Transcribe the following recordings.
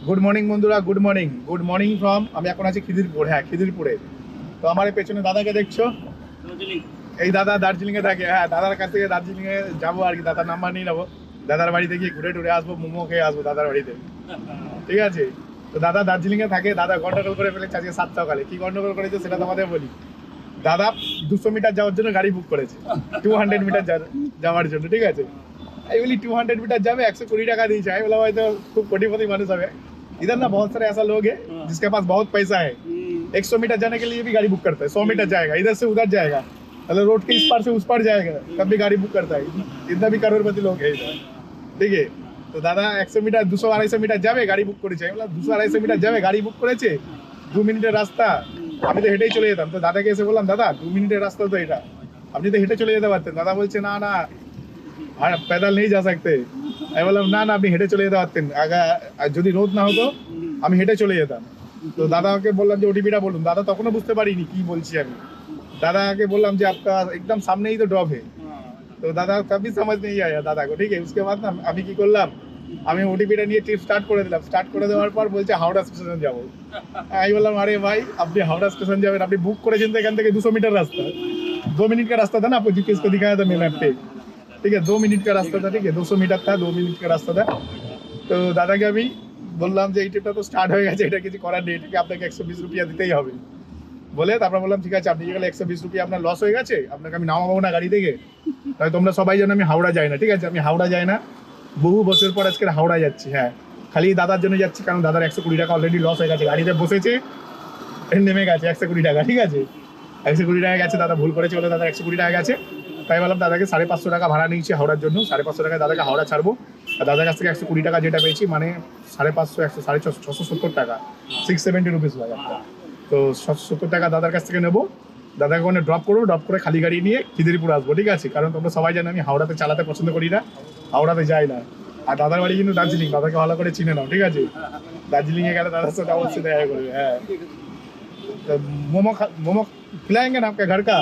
Good morning বন্ধুরা, good morning from আমি এখন আছি খিদিরপুর। হ্যাঁ, খিদিরপুরে। তো আমার এই পেছনে দাদাকে দেখছো, এই দাদা দার্জিলিং এ থাকে। হ্যাঁ, দাদার কাছ থেকে দার্জিলিং এ যাবো আর কি, দাদার নাম্বার নিয়ে নেবো, দাদার বাড়িতে গিয়ে ঘুরে টুরে আসবো, মোমো খেয়ে আসবো দাদার বাড়িতে। ঠিক আছে। তো দাদা দার্জিলিং এ থাকে। দাদা গন্ডগোল করে ফেলেছে আজকে 7 সকালে। কি গন্ডগোল করেছে সেটা তোমাদের বলি। দাদা 200 মিটার যাওয়ার জন্য গাড়ি বুক করেছে, 200 মিটার যাওয়ার জন্য। ঠিক আছে। আমি বলি 200 मीटर जावे 120 টাকা দিয়েছে। আমি বললাম হয়তো খুব कोटीपति मानुष है। इधर ना बहुत सारे ऐसा लोग है जिसके पास बहुत पैसा है, 100 मीटर जाने के लिए भी गाड़ी बुक करता है। 100 मीटर जाएगा, इधर से उधर जाएगा, मतलब रोड के इस पार से उस पार जाएगा, तब भी गाड़ी बुक करता है। इतना भी करोड़पति लोग है इधर। ठीक है। তো দাদা 100 মিটার 200-250 মিটার যাবে গাড়ি বুক করেছে। আমি বললাম 200-250 মিটার যাবে গাড়ি বুক করেছে, 2 মিনিটের রাস্তা, আমি তো হেঁটেই চলে যেতাম। তো দাদাকে এসে বললাম, দাদা 2 মিনিটের রাস্তা তো এটা, আপনি তো হেঁটে চলে যেতে পারতেন। দাদা বলছে না না, আর पैदल नहीं जा सकते। আমি বললাম না না, আপনি হেঁটে চলে যেতে পারতেন, যদি রোদ না হতো আমি হেঁটে চলে যেতাম। তো দাদাকে বললাম যে ওটিপিটা বলুন। দাদা তখনও বুঝতে পারিনি কি বলছি আমি। দাদাকে বললাম যে आपका एकदम सामने ही तो ड्रॉप है। তো দাদা कभी समझ नहीं आया दादा को। ठीक है। उसके बाद ना আমি কি করলাম, আমি ওটিপিটা নিয়ে ট্রিপ স্টার্ট করে দিলাম। স্টার্ট করে দেওয়ার পর বলছে হাওড়া স্টেশন যাবো। আমি বললাম আরে ভাই আপনি হাওড়া স্টেশন যাবেন, আপনি বুক করেছেন তো এখান থেকে 200 मीटर रास्ता, 2 मिनट का रास्ता था ना, आपको जीपीएस को दिखाया था मैं मैप पे। ठीक है, 2 मिनट का रास्ता था। ठीक है, 200 मीटर था, 2 मिनट का रास्ता था। তো দাদাকে আমি বললাম যে এই ট্রিপটা তো স্টার্ট হয়ে গেছে, এটা কিছু করার নেই, এটাকে আপনাকে 120 রুপিয়া দিতেই হবে বলে তারপর বললাম ঠিক আছে, আপনি গেলে 120 রুপিয়া আপনার লস হয়ে গেছে, আপনাকে আমি নামাবো না গাড়ি থেকে। তাই তোমরা সবাই জানো আমি হাওড়া যাই না। ঠিক আছে, আমি হাওড়া যাই না, বহু বছর পর আজকে হাওড়া যাচ্ছি। হ্যাঁ, খালি দাদার জন্য যাচ্ছি, কারণ দাদার 120 টাকা অলরেডি লস হয়ে গেছে, গাড়িতে বসেছে নেমে গেছে 120 টাকা। ঠিক আছে, 120 টাকা গেছে, দাদা ভুল করেছে বলে দাদা 120 টাকা গেছে। তাই বললাম দাদাকে 550 টাকা ভাড়া নিয়েছি হাওড়ার জন্য, 550 টাকায় দাদাকে হাওড়া ছাড়বো। আর দাদার কাছ থেকে 120 টাকা যেটা পেয়েছি, মানে 550, 100, 670 টাকা, 670 রুপিস হয় একটা। তো 670 টাকা দাদার কাছ থেকে নেবো, দাদাকে ওখানে ড্রপ করবো, ড্রপ করে খালি গাড়ি নিয়ে খিদিরপুর আসবো। ঠিক আছে, কারণ তোমরা সবাই জানো আমি হাওড়াতে চালাতে পছন্দ করি না, হাওড়াতে যাই না। আর দাদার বাড়ি কিন্তু দার্জিলিং, দাদাকে ভালো করে চিনে নাও। ঠিক আছে, দার্জিলিংয়ে গেলে দাদার সাথে অবশ্যই দেখা করবে। হ্যাঁ, तो मोमो खिलाएंगे ना आपके घर का?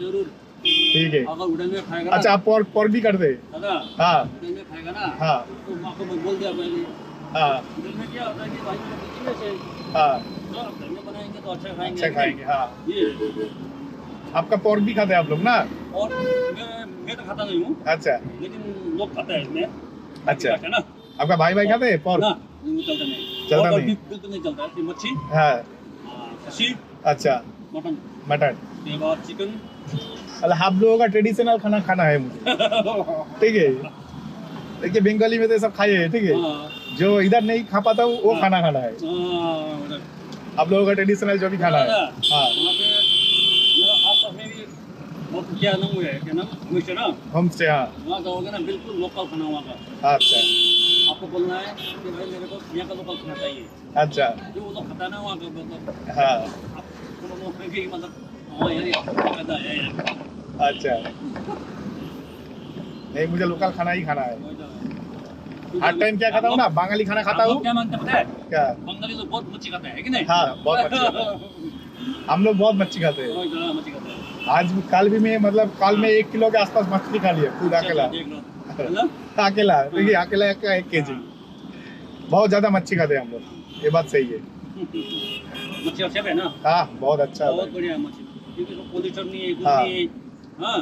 जरूर। ठीक है। अगर उड़न में खाएगा अच्छा, आप पोर्क भी करते? हाँ उड़न में खाएगा ना, हाँ तो आपको मैं बोल दिया पहले। हाँ उड़न में क्या होता है कि भाई में से हाँ, घर में बनाएंगे तो अच्छा खाएंगे। अच्छा खाएंगे। हाँ, ये आपका पोर्क भी खाते हैं आप लोग ना? और मैं तो खाता नहीं हूँ, अच्छा लेकिन लोग खाता है इसमें। अच्छा, है ना? आपका भाई भाई खाते हैं पोर्क? ना, वो चलता नहीं। चलता और नहीं? बिल्कुल नहीं चलता है। मच्छी, हाँ, खसी, अच्छा, मटन, मटन। के बाद चिकन। मतलब आप लोगों का ट्रेडिशनल खाना खाना है मुझे। ठीक है, देखिए बंगाली में तो ये सब खाए हैं। ठीक है, हाँ, जो इधर नहीं खा पाता हूँ वो खाना खाना है। उधर। आप लोगों का ट्रेडिशनल जो भी खाना है। हाँ, वहाँ पे मेरा आसपास में भी बहुत क्या नाम हुआ है, क्या नाम हमेशा ना, होम स्टे। हाँ, वहाँ जाओगे ना बिल्कुल लोकल खाना वहाँ का। अच्छा आपको बोलना है कि भाई मेरे को यहाँ का लोकल खाना चाहिए, अच्छा। जो वो लोग खाता है ना वहाँ का, मतलब हाँ, आप थोड़ा बहुत में भी मतलब हाँ यार ये खाता है यार। अच्छा, नहीं मुझे लोकल खाना ही खाना है। हर टाइम क्या खाता हूँ ना, बांगाली खाना खाता हूँ। क्या मानते पता है, क्या? बंगाली लोग बहुत मच्छी खाते हैं कि नहीं? हाँ, बहुत मच्छी खाता है। हम लोग बहुत मच्छी खाते हैं। बहुत ज़्यादा मच्छी खाते हैं। आज कल भी मैं मतलब कल में 1 किलो के आसपास मछली खा लिया खुद अकेला। देख लो, है ना? अकेला देखिए, अकेला का 1 केजी। बहुत ज्यादा मच्छी खाते हैं हम लोग, ये बात सही है। मच्छी अच्छा है ना? हाँ, बहुत अच्छा बहुत है। बढ़िया है मच्छी, क्योंकि पोल्यूशन नहीं है, कुछ हाँ। नहीं है। हाँ,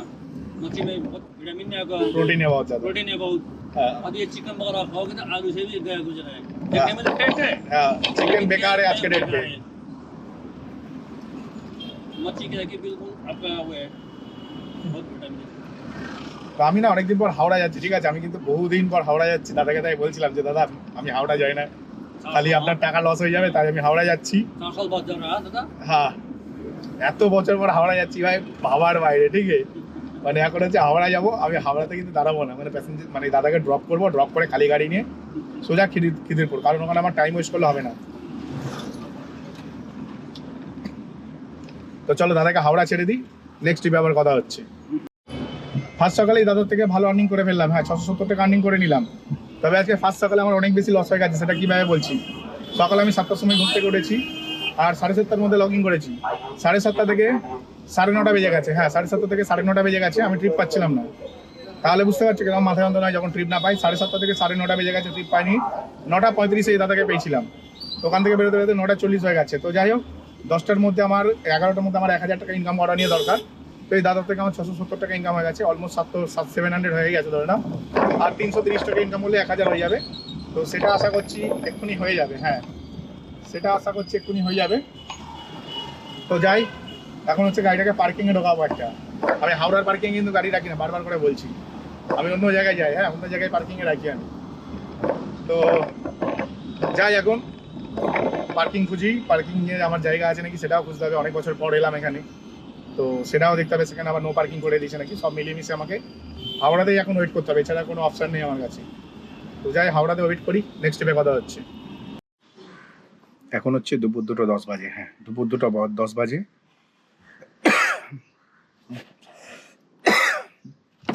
मच्छी में बहुत विटामिन है, प्रोटीन है बहुत ज्यादा। प्रोटीन है बहुत। हाँ, अब ये चिकन वगैरह खाओगे ना, आलू से भी गया गुजरा है। देखने में तो टेस्ट है, हाँ, चिकन बेकार है आज के डेट पे। मच्छी के जाके बिल्कुल आपका वो है, बहुत विटामिन है। তো আমি না অনেকদিন পর হাওড়া যাচ্ছি। ঠিক আছে, আমি কিন্তু বহুদিন পর হাওড়া যাচ্ছি। দাদাকে তাই বলছিলাম যে দাদা আমি হাওড়া যাই না, খালি আপনার টাকা লস হয়ে যাবে, তাই আমি হাওড়া যাচ্ছি। 4 साल बाद जा रहा है दादा। হ্যাঁ, এত বছর পর হাওড়া যাচ্ছি ভাই, ভাবার বাইরে। ঠিক আছে, মানে এখন হচ্ছে হাওড়া যাবো, আমি হাওড়াতে কিন্তু দাঁড়াবো না, মানে প্যাসেঞ্জার মানে দাদাকে ড্রপ করবো, ড্রপ করে খালি গাড়ি নিয়ে সোজা খিদিরপুর, কারণ ওখানে আমার টাইম ওয়েস্ট করলে হবে না। তো চলো দাদাকে হাওড়া ছেড়ে দিই, নেক্সট ট্রিপে আবার কথা হচ্ছে। ফার্স্ট সকালেই দাদার থেকে ভালো আর্নিং করে ফেললাম। হ্যাঁ, 670 টাকা আর্নিং করে নিলাম। তবে আজকে ফার্স্ট সকালে আমার অনেক বেশি লস হয়ে গেছে, সেটা কীভাবে বলছি। সকালে আমি 7টার সময় ঘুম থেকে উঠেছি, আর 7:30টার মধ্যে লগ ইন করেছি। 7:30 থেকে 9:30 বেজে গেছে। হ্যাঁ, 7:30 থেকে 9:30 বেজে গেছে, আমি ট্রিপ পাচ্ছিলাম না। তাহলে বুঝতে পারছো কেমন মাথা যন্ত্রণা যখন ট্রিপ না পাই। 7:30 থেকে 9:30 বেজে গেছে, ট্রিপ পাইনি। 9:35 এই দাদাকে পেয়েছিলাম, তো ওখান থেকে বেরোতে বেরোতে 9:40 হয়ে গেছে। তো যাই হোক, 10টার মধ্যে আমার 11টার মধ্যে আমার 1000 টাকা ইনকাম করা নিয়ে দরকার। তো এই দাদার থেকে আমার 670 টাকা ইনকাম হয়ে গেছে, অলমোস্ট 700 হয়ে গেছে ধরে নাও। আর 330 টাকা ইনকাম করলে 1000 হয়ে যাবে। তো সেটা আশা করছি এক্ষুনি হয়ে যাবে। হ্যাঁ, সেটা আশা করছি এক্ষুনি হয়ে যাবে। তো যাই, এখন হচ্ছে গাড়িটাকে পার্কিংয়ে ঢোকাবো একটা। আমি হাওড়ার পার্কিং কিন্তু গাড়ি রাখি না, বারবার করে বলছি। আমি অন্য জায়গায় যাই, হ্যাঁ অন্য জায়গায় পার্কিংয়ে রাখি আমি। তো যাই, এখন পার্কিং খুঁজি, পার্কিংয়ে আমার জায়গা আছে নাকি সেটাও খুঁজতে হবে। অনেক বছর পর এলাম এখানে, তো সেটাও দেখতে হবে সেখানে আবার নো পার্কিং করে দিয়েছে নাকি। সব মিলিয়ে মিশে আমাকে হাওড়াতেই এখন ওয়েট করতে হবে, এছাড়া কোনো অপশান নেই আমার কাছে। তো যাই, হাওড়াতে ওয়েট করি, নেক্সট স্টেপে কথা হচ্ছে। এখন হচ্ছে দুপুর 2:10 বাজে। হ্যাঁ, দুপুর 2:10 বাজে।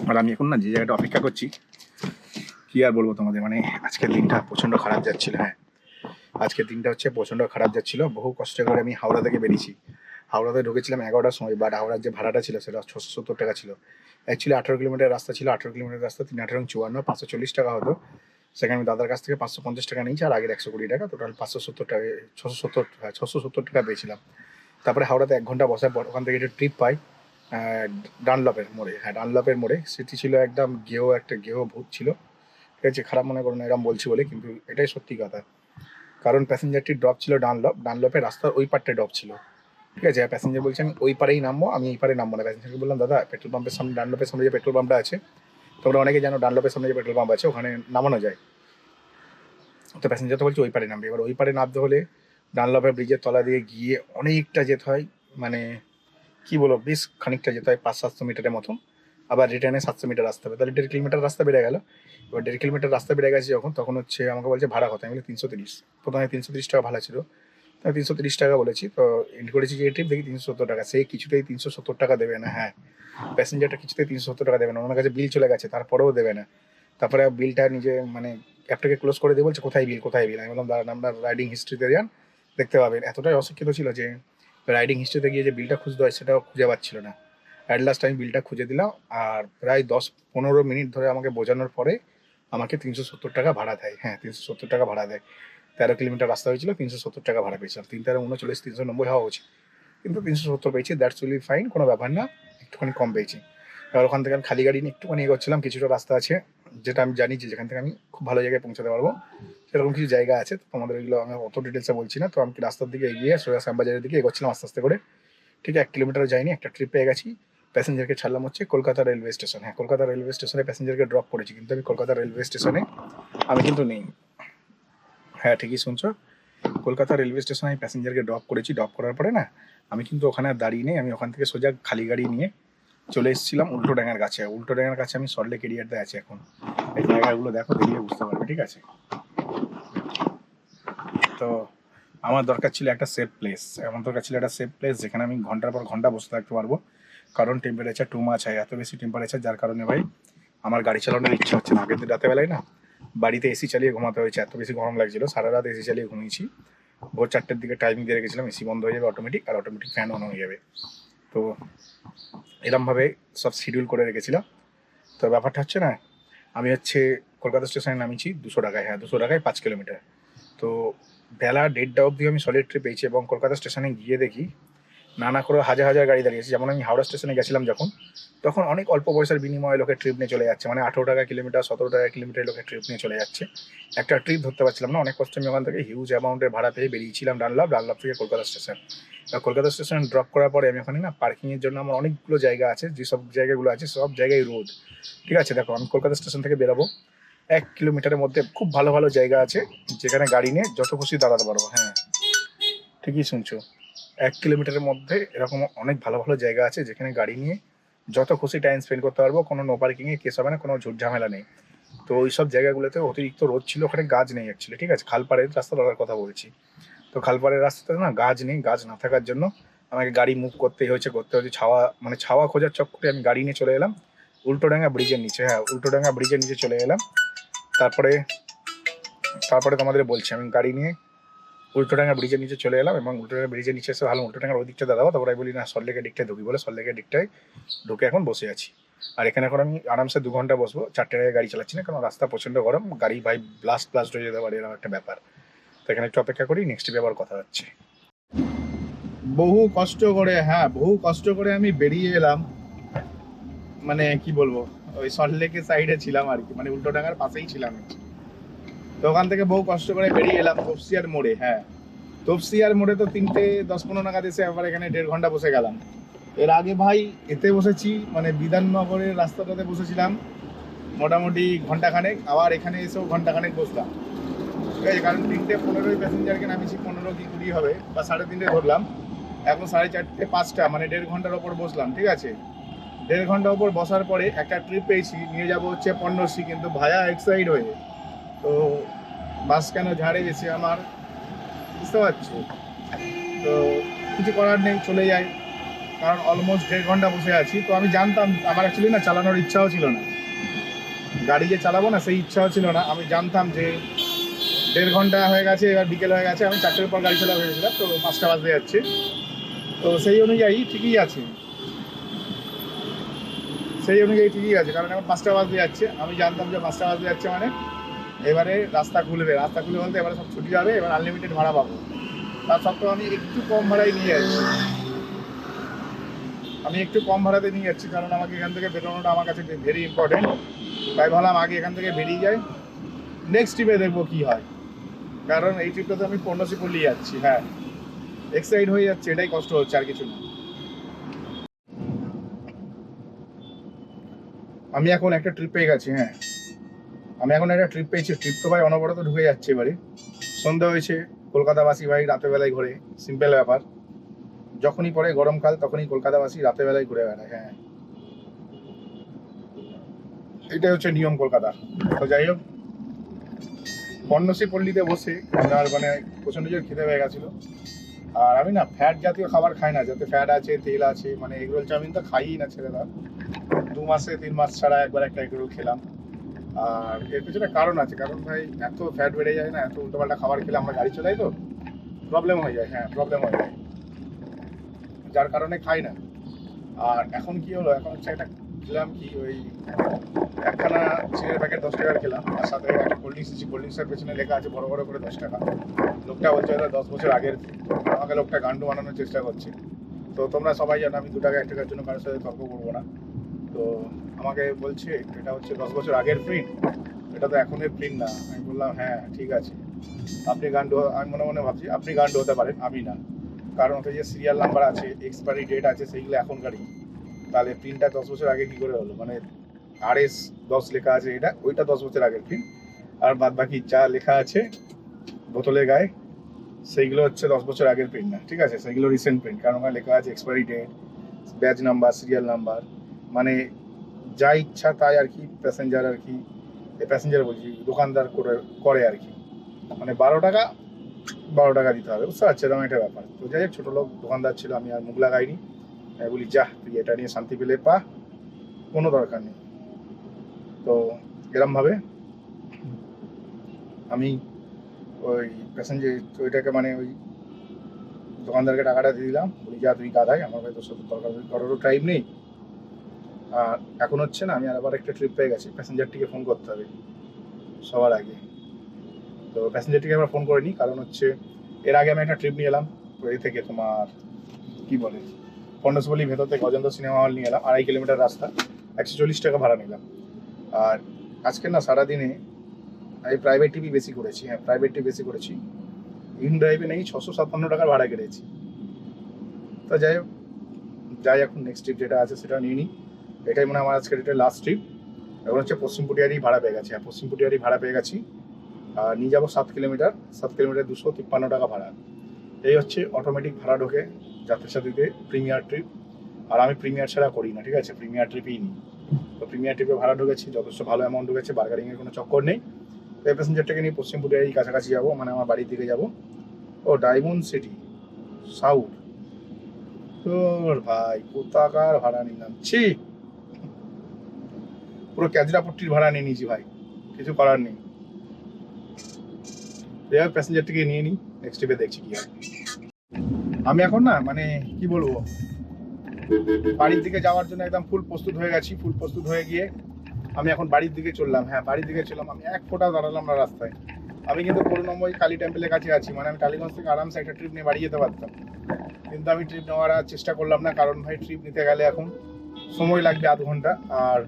আর আমি এখন না যে জায়গাটা অপেক্ষা করছি, কি আর বলবো তোমাদের, মানে আজকের দিনটা প্রচণ্ড খারাপ যাচ্ছিল। হ্যাঁ, আজকের দিনটা হচ্ছে প্রচণ্ড খারাপ যাচ্ছিল। বহু কষ্ট করে আমি হাওড়া থেকে বেরিয়েছি। হাওড়াতে ঢুকেছিলাম 11টার সময়, বাট হাওড়ার যে ভাড়াটা ছিল সেটা 670 টাকা ছিল। অ্যাকচুয়ালি 18 কিলোমিটার রাস্তা ছিল, 18 কিলোমিটার রাস্তা 3 18 54 540 টাকা হতো। সেখানে আমি দাদার কাছ থেকে 550 টাকা নিয়েছি, আর আগের 120 টাকা, টোটাল 570 টাকা, 670 টাকা পেয়েছিলাম। তারপরে হাওড়াতে 1 ঘন্টা বসার পর ওখান থেকে একটা ট্রিপ পাই ডানলপের মোড়ে। হ্যাঁ, ডানলপের মোড়ে। সেটি ছিল একদম একটা গেও ভূত ছিল। ঠিক আছে, খারাপ মনে করো না এরকম বলছি বলে, কিন্তু এটাই সত্যি কথা। কারণ প্যাসেঞ্জারটি ড্রপ ছিল ডানলপের রাস্তার ওই পারটায় ড্রপ ছিল। ঠিক আছে, প্যাসেঞ্জার বলছে আমি ওই পারেই নামবো, আমি এই পারে নামবো না। প্যাসেঞ্জারকে বললাম দাদা পেট্রোল পাম্পের সামনে, ডানলপের সামনে যে পেট্রোল পাম্পটা আছে, তোমরা অনেকে জানো ডানলপের সামনে যে পেট্রোল পাম্প আছে ওখানে নামানো যায়। তো প্যাসেঞ্জার তো বলছে ওই পারে নামবে। এবার ওই পারে নামতে হলে ডানলপের ব্রিজের তলা দিয়ে গিয়ে অনেকটা যেতে হয়, মানে কি বলবো, বেশ খানিকটা যেতে হয়, 500-700 মিটারের মতন। আবার রিটার্নে 700 মিটার আসতে হবে, তাহলে 1.5 কিলোমিটার রাস্তা বেড়ে গেল। এবার 1.5 কিলোমিটার রাস্তা বেড়ে গেছে যখন, তখন হচ্ছে আমাকে বলছে ভাড়া কত। আমি বলি 330। প্রথমে 330 টাকা ভাড়া ছিল, আমি 330 টাকা বলেছি। তো এন্ড করেছি যে ট্রিপ, দেখি 370 টাকা। সে কিছুতেই 370 টাকা দেবে না। হ্যাঁ, প্যাসেঞ্জারটা কিছুতেই 370 টাকা দেবে না, ওনার কাছে বিল চলে গেছে, তারপরেও দেবে না। তারপরে বিলটা নিজে মানে অ্যাপটাকে ক্লোজ করে দিয়ে বলছে কোথায় বিল, কোথায় বিল। আমি বললাম দাঁড়ান, আপনার রাইডিং হিস্ট্রিতে যান, দেখতে পাবেন। এতটাই অশিক্ষিত ছিল যে রাইডিং হিস্ট্রিতে গিয়ে যে বিলটা খুঁজতে হয় সেটাও খুঁজে পাচ্ছিল না। অ্যাট লাস্ট আমি বিলটা খুঁজে দিলাম, আর প্রায় 10-15 মিনিট ধরে আমাকে বোঝানোর পরে আমাকে 370 টাকা ভাড়া দেয়। হ্যাঁ, 370 টাকা ভাড়া দেয়। 13 কিলোমিটার রাস্তা হয়েছিল, 370 টাকা ভাড়া পেয়েছিলাম। 3-13-39, 390 হওয়া উচিত, কিন্তু 370 পেয়েছি। দ্যাটস উইলি ফাইন, কোনো ব্যাপার না, একটুখানি কম পেয়েছি। এবার ওখান থেকে আমি খালি গাড়ি নিয়ে একটুখানি এগোচ্ছিলাম। কিছুটা রাস্তা আছে যেটা আমি জানি যে যেখান থেকে আমি খুব ভালো জায়গায় পৌঁছাতে পারবো, সেরকম কিছু জায়গা আছে। তো তোমাদের এগুলো আমি অত ডিটেলসে বলছি না। তো আমি রাস্তার দিকে এগিয়ে সোজা শ্যামবাজারের দিকে এগোচ্ছিলাম আস্তে আস্তে করে। ঠিক 1 কিলোমিটারও যাইনি, একটা ট্রিপ পেয়ে গেছি। প্যাসেঞ্জারকে ছাড়লাম হচ্ছে কলকাতা রেলওয়ে স্টেশন। হ্যাঁ, কলকাতা রেলওয়ে স্টেশনে প্যাসেঞ্জারকে ড্রপ করেছি, কিন্তু আমি কলকাতা রেলওয়ে স্টেশনে আমি কিন্তু নেই। হ্যাঁ, ঠিকই শুনছো, কলকাতা রেলওয়ে স্টেশনে আমি প্যাসেঞ্জারকে ড্রপ করেছি। ড্রপ করার পরে না আমি কিন্তু ওখানে আর দাঁড়িয়ে নেই, আমি ওখান থেকে সোজা খালি গাড়ি নিয়ে চলে এসেছিলাম উল্টোডাঙার কাছে। উল্টোডাঙার কাছে আমি সল্টলেক এরিয়াতে আছি এখন। এই জায়গাগুলো দেখো, দেখলে বুঝতে পারবে। ঠিক আছে, তো আমার দরকার ছিল একটা সেফ প্লেস। আমার দরকার ছিল একটা সেফ প্লেস যেখানে আমি ঘন্টার পর ঘন্টা বসে থাকতে পারবো। কারণ টেম্পারেচার টু মাছ হয়, এত বেশি টেম্পারেচার, যার কারণে ভাই আমার গাড়ি চালানোর ইচ্ছা হচ্ছে না। আগের দিন রাতেবেলায় না বাড়িতে এসি চালিয়ে ঘুমাতে হয়েছে, এত বেশি গরম লাগছিল। সারা রাত এসি চালিয়ে ঘুমিয়েছি। ভোর 4টের দিকে টাইমিং দিয়ে রেখেছিলাম, এসি বন্ধ হয়ে যাবে অটোমেটিক, আর অটোমেটিক ফ্যান অন হয়ে যাবে। তো এরমভাবে সব শিডিউল করে রেখেছিলাম। তো ব্যাপারটা হচ্ছে না, আমি হচ্ছে কলকাতা স্টেশনে নামিয়েছি 200 টাকায়। হ্যাঁ, 200 টাকায় 5 কিলোমিটার। তো বেলা 1:30 অবধি আমি সলিড ট্রিপ পেয়েছি, এবং কলকাতা স্টেশনে গিয়ে দেখি নানা করে হাজার হাজার গাড়ি দাঁড়িয়েছে। যেমন আমি হাওড়া স্টেশনে গেছিলাম যখন, তখন অনেক অল্প পয়সার বিনিময়ে লোকের ট্রিপ নিয়ে চলে যাচ্ছে, মানে 18 টাকা কিলোমিটার, 17 টাকা কিলোমিটার লোকের ট্রিপ নিয়ে চলে যাচ্ছে। একটা ট্রিপ ধরতে পারছিলাম না, অনেক কষ্ট আমি ওখান থেকে হিউজ অ্যামাউন্টের ভাড়া পেয়ে বেরিয়েছিলাম ডানলপ থেকে Kolkata station. Kolkata station drop করার পরে আমি ওখানে না পার্কিংয়ের জন্য আমার অনেকগুলো জায়গা আছে, যেসব জায়গাগুলো আছে সব জায়গায় রোড। ঠিক আছে, দেখো আমি কলকাতা স্টেশন থেকে বেরোবো, 1 কিলোমিটারের মধ্যে খুব ভালো ভালো জায়গা আছে যেখানে গাড়ি নিয়ে যত খুশি দাঁড়াতে পারবো। হ্যাঁ, ঠিকই শুনছো, 1 কিলোমিটারের মধ্যে এরকম অনেক ভালো ভালো জায়গা আছে যেখানে গাড়ি নিয়ে যত খুশি টাইম স্পেন্ড করতে পারবো, কোনো নো পার্কিংয়ে কেস হবে না, কোনো ঝুট ঝামেলা নেই। তো ওই সব জায়গাগুলোতে অতিরিক্ত রোদ ছিল, ওখানে গাছ নেই অ্যাকচুয়ালি। ঠিক আছে, খালপাড়ের রাস্তা ধরার কথা বলছি। তো খালপাড়ের রাস্তাতে না গাছ নেই, গাছ না থাকার জন্য আমাকে গাড়ি মুভ করতেই হয়েছে ছাওয়া, মানে ছাওয়া খোঁজার চক্করে আমি গাড়ি নিয়ে চলে এলাম উল্টোডাঙ্গা ব্রিজের নিচে। হ্যাঁ, উল্টোডাঙ্গা ব্রিজের নিচে চলে এলাম। তারপরে তারপরে তোমাদের বলছি, আমি গাড়ি নিয়ে উল্টোডাঙ্গা ব্রিজের নিচে চলে এলাম, এবং উল্টোডাঙ্গা ব্রিজের নিচে এসে ভালো উল্টোডাঙ্গার ওই দিকটা দাঁড়াবো। তারপরে বলি না সল্টলেকের দিকটায় ঢুকি বলে সল্টলেকের দিকটায় ঢুকে এখন বসে আছি। আর এখানে এখন আমি আরামসে 2 ঘন্টা বসবো, 4টে জায়গায় গাড়ি চালাচ্ছি না, কারণ রাস্তা প্রচণ্ড গরম, গাড়ি ভাই ব্লাস্ট হয়ে যেতে পারে, এরকম একটা ব্যাপার। তো এখানে একটু অপেক্ষা করি, নেক্সট ট্রিপে আবার কথা হচ্ছে। বহু কষ্ট করে আমি বেরিয়ে এলাম, মানে কি বলবো, ওই সল্টলেকের সাইডে ছিলাম আর কি, মানে উল্টোডাঙ্গার পাশেই ছিলাম। তো ওখান থেকে বহু কষ্ট করে বেরিয়ে এলাম তপসিয়ার মোড়ে। তপসিয়ার মোড়ে তো 3:10-15 নাগাদ এসে আবার এখানে 1.5 ঘন্টা বসে গেলাম। এর আগে ভাই এতে বসেছি, মানে বিধাননগরের রাস্তাটাতে বসেছিলাম মোটামুটি ঘন্টাখানেক, আবার এখানে এসেও ঘন্টাখানেক বসলাম, ঠিক আছে। কারণ 3:15 প্যাসেঞ্জারকে নামিয়েছি, 15 কি 20 হবে, বা 3:30 ধরলাম, এখন 4:30-5টা, মানে 1.5 ঘন্টার ওপর বসলাম, ঠিক আছে। 1.5 ঘন্টা ওপর বসার পরে একটা ট্রিপ পেয়েছি, নিয়ে যাবো হচ্ছে পণ্যশ্রী, কিন্তু ভায়া এক্সাইড হয়ে, তো বাস কেন ঝাড়ে এসে আমার, বুঝতে পারছো। তো কিছু করার নেই, চলে যাই, কারণ অলমোস্ট 1.5 ঘন্টা বসে আছি। তো আমি জানতাম, আমার অ্যাকচুয়ালি না চালানোর ইচ্ছাও ছিল না, গাড়ি যে চালাবো না সেই ইচ্ছাও ছিল না। আমি জানতাম যে 1.5 ঘন্টা হয়ে গেছে, এবার বিকেল হয়ে গেছে, আমি 4টের পর গাড়ি চালা হয়েছিলাম, তো 5টা বাজতে যাচ্ছে। তো সেই অনুযায়ী ঠিকই আছে, কারণ এখন 5টা বাজতে যাচ্ছে, আমি জানতাম যে 5টা বাজতে যাচ্ছে মানে এবারে রাস্তা খুলবে বলতে এবারে সব ছুটি যাবে, এবার আনলিমিটেড ভাড়া পাবো। তার সত্ত্বেও আমি একটু কম ভাড়ায় নিয়ে যাচ্ছি, ভাড়াতে নিয়ে যাচ্ছি, কারণ আমাকে এখান থেকে বেরোনোটা আমার কাছে ভেরি ইম্পর্টেন্ট। তাই ভাবলাম আগে এখান থেকে বেরিয়ে যাই, নেক্সট ট্রিপে দেখবো কি হয়। কারণ এই ট্রিপটাতে আমি পণ্যশ্রী পল্লী যাচ্ছি, এক্সাইড হয়ে যাচ্ছে, এটাই কষ্ট হচ্ছে, আর কিছু না। আমি এখন একটা ট্রিপ পেয়ে গেছি, ট্রিপ তো ভাই অনবরত ঢুকে যাচ্ছে এবারে। সন্ধ্যা হয়েছে, কলকাতাবাসী ভাই রাতের বেলায় ঘোরে, সিম্পল ব্যাপার। যখনই পড়ে গরমকাল তখনই কলকাতাবাসী রাতের বেলায় ঘুরে বেড়ায়, এটাই হচ্ছে নিয়ম কলকাতার। তো যাই হোক, পণ্যশ্রী পল্লীতে বসে আমার মানে প্রচণ্ড জোর খিদে হয়ে গেছিলো। আর আমি না ফ্যাট জাতীয় খাবার খাই না, যাতে ফ্যাট আছে, তেল আছে, মানে এগরোল চাউমিন তো খাইই না ছেলেরা। 2 মাসে 3 মাস ছাড়া একবার একটা এগরোল খেলাম। আর এর পিছনে কারণ আছে, কারণ ভাই এত ফ্যাট বেড়ে যায় না, এত উল্টোপাল্টা খাবার খেলে আমরা গাড়ি চালাই তো প্রবলেম হয়ে যায়, যার কারণে খাই না। আর এখন কি হলো, এখন হচ্ছে একটা খেলাম কি, ওই একখানা চিনের প্যাকেট 10 টাকার খেলাম, আর সাথে একটা কোল্ড ড্রিঙ্কসের পেছনে লেখা আছে বড় বড় করে 10 টাকা। লোকটা বলছে এটা 10 বছর আগের, আমাকে লোকটা গান্ডু বানানোর চেষ্টা করছে। তো তোমরা সবাই জানো আমি 2 টাকা 1 টাকার জন্য কারোর সাথে তর্ক করবো না। তো আমাকে বলছে এটা হচ্ছে 10 বছর আগের প্রিন্ট, এটা তো এখনের প্রিন্ট না। আমি বললাম হ্যাঁ ঠিক আছে, আপনি গান্ডু, আমি মনে মনে ভাবছি আপনি গান্ডু হতে পারেন, আমি না। কারণ ওতে যে সিরিয়াল নাম্বার আছে, এক্সপায়ারি ডেট আছে, সেইগুলো এখনকারই। তাহলে প্রিন্টটা 10 বছর আগে কী করে হলো, মানে RS 10 লেখা আছে, ওইটা 10 বছর আগের প্রিন্ট, আর বাদ বাকি যা লেখা আছে বোতলের গায়ে সেইগুলো হচ্ছে 10 বছর আগের প্রিন্ট না, ঠিক আছে। সেইগুলো রিসেন্ট প্রিন্ট, কারণ ওখানে লেখা আছে expiry date, batch number, serial number, মানে যা ইচ্ছা তাই আর কি প্যাসেঞ্জার আর কি, প্যাসেঞ্জার বলছি দোকানদার করে আর কি, মানে 12 টাকা দিতে হবে, বুঝতে পারছি, এরকম একটা ব্যাপার। তো যাই হোক, ছোটো লোক দোকানদার ছিল, আমি আর মুখ লাগাইনি, আমি বলি যা তুই এটা নিয়ে শান্তি পেলে পা, কোনো দরকার নেই। তো এরমভাবে আমি ওই প্যাসেঞ্জার ওইটাকে মানে ওই দোকানদারকে টাকাটা দিয়ে দিলাম, বলি যা তুই গাধাই, আমার ভাই তোর সাথে দরকার করারও টাইম নেই। আর এখন হচ্ছে না, আমি আবার একটা ট্রিপ পেয়ে গেছি, প্যাসেঞ্জারটিকে ফোন করতে হবে সবার আগে। তো প্যাসেঞ্জারটিকে আমরা ফোন করিনি, কারণ হচ্ছে এর আগে আমি একটা ট্রিপ নিয়ে এলাম এই থেকে তোমার কি বলে পণ্যশ্রী ভেতর থেকে অজন্তা সিনেমা হল নিয়ে এলাম, 2.5 কিলোমিটার রাস্তা, 140 টাকা ভাড়া নিলাম। আর আজকে না সারাদিনে আমি প্রাইভেট টিভি বেশি করেছি, ইন ড্রাইভে নেই 657 টাকার ভাড়া কেটেছি। তো যাই হোক, এখন নেক্সট ট্রিপ যেটা আছে সেটা নিয়ে নিই, এটাই মনে হয় আমার আজকের এটা লাস্ট ট্রিপ। এখন হচ্ছে পশ্চিম পুটিয়ারি ভাড়া পেয়ে গেছি, আর নিয়ে যাবো 7 কিলোমিটার 253 টাকা ভাড়া। এই হচ্ছে অটোমেটিক ভাড়া ঢোকে যাত্রীসাথীতে প্রিমিয়ার ট্রিপ, আর আমি প্রিমিয়ার ছাড়া করি না, ঠিক আছে, প্রিমিয়ার ট্রিপই নিই। তো প্রিমিয়ার ট্রিপে ভাড়া ঢুকেছি, যথেষ্ট ভালো অ্যামাউন্ট ঢুকেছে, বার্গারিংয়ের কোনো চক্কর নেই। তো এই প্যাসেঞ্জারটাকে নিয়ে পশ্চিম পুটিয়ারি কাছাকাছি যাবো, মানে আমার বাড়ির দিকে যাবো। ও ডায়মন্ড সিটি সাউথ, তোর ভাই কোথাকার ভাড়া নিলাম, ছি পুরো ক্যাজরাপট্টির ভাড়া নিয়ে নিয়েছি ভাই, কিছু করার নেই। প্যাসেঞ্জারটিকে নিয়ে নিই, নেক্সট ট্রিপে দেখছি কি হয়। আমি এখন না মানে কি বলবো, বাড়ির দিকে যাওয়ার জন্য একদম ফুল প্রস্তুত হয়ে গেছি। ফুল প্রস্তুত হয়ে গিয়ে আমি এখন বাড়ির দিকে চললাম। হ্যাঁ, বাড়ির দিকে চললাম। আমি এক ফোঁটাও দাঁড়ালাম না রাস্তায়। আমি কিন্তু করুণাময়ী কালী টেম্পলের কাছে আছি, মানে আমি টালিগঞ্জ থেকে আরামসে একটা ট্রিপ নিয়ে বাড়ি যেতে পারতাম, কিন্তু আমি ট্রিপ নেওয়ার আর চেষ্টা করলাম না। কারণ ভাই ট্রিপ নিতে গেলে এখন সময় লাগবে আধ ঘন্টা, আর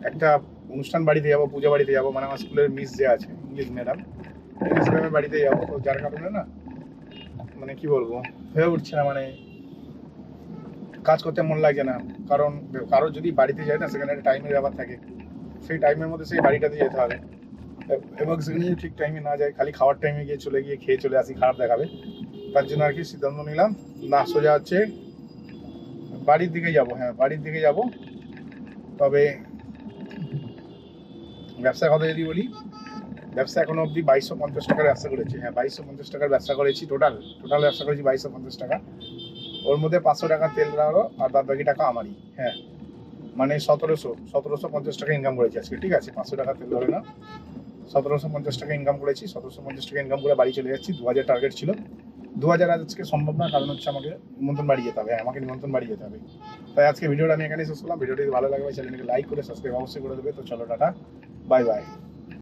একটা অনুষ্ঠান বাড়িতে যাবো, পূজা বাড়িতে যাবো, মানে আমার স্কুলের মিস যে আছে ইংলিশ ম্যাডাম, ইংলিশ ম্যাডামের বাড়িতে যাবো। তো যার কারণে না মানে কি বলবো, হয়ে উঠছে না, মানে কাজ করতে মন লাগে না। কারণ কারোর যদি বাড়িতে যায় না, সেখানে একটা টাইমের ব্যাপার থাকে, সেই টাইমের মধ্যে সেই বাড়িটাতে যেতে হবে। এবং সেখানে যদি ঠিক টাইমে না যায়, খালি খাওয়ার টাইমে গিয়ে খেয়ে চলে আসি, খারাপ দেখাবে। তার জন্য আর কি সিদ্ধান্ত নিলাম না, সোজা হচ্ছে বাড়ির দিকে যাব। হ্যাঁ, বাড়ির দিকে যাব। তবে ব্যবসার কথা যদি বলি, ব্যবসা এখনো অবধি 2250 টাকার ব্যবসা করেছি। হ্যাঁ, 2250 টাকার ব্যবসা করেছি। টোটাল ব্যবসা করেছি 2250 টাকা। ওর মধ্যে 500 টাকা তেল দেওয়ারও, আর বাদ বাকি টাকা আমারই। হ্যাঁ, মানে 1750 টাকা ইনকাম করেছি আজকে। ঠিক আছে, 500 টাকা তেল ধরে না, 1750 টাকা ইনকাম করেছি। 1750 টাকা ইনকাম করে বাড়ি চলে যাচ্ছি। 2000 টার্গেট ছিল, 2000 আজকে সম্ভব না, কারণ হচ্ছে আমাকে নিমন্ত্রণ বাড়ি যেতে হবে। আমাকে নিমন্ত্রণ বাড়ি যেতে হবে। তাই আজকে ভিডিওটা আমি এখানে শেষ করলাম। ভিডিওটি ভালো লাগলে চ্যানেলকে লাইক করে সাবস্ক্রাইব অবশ্যই করে দেবে। তো চলো, টাটা, বাই বাই।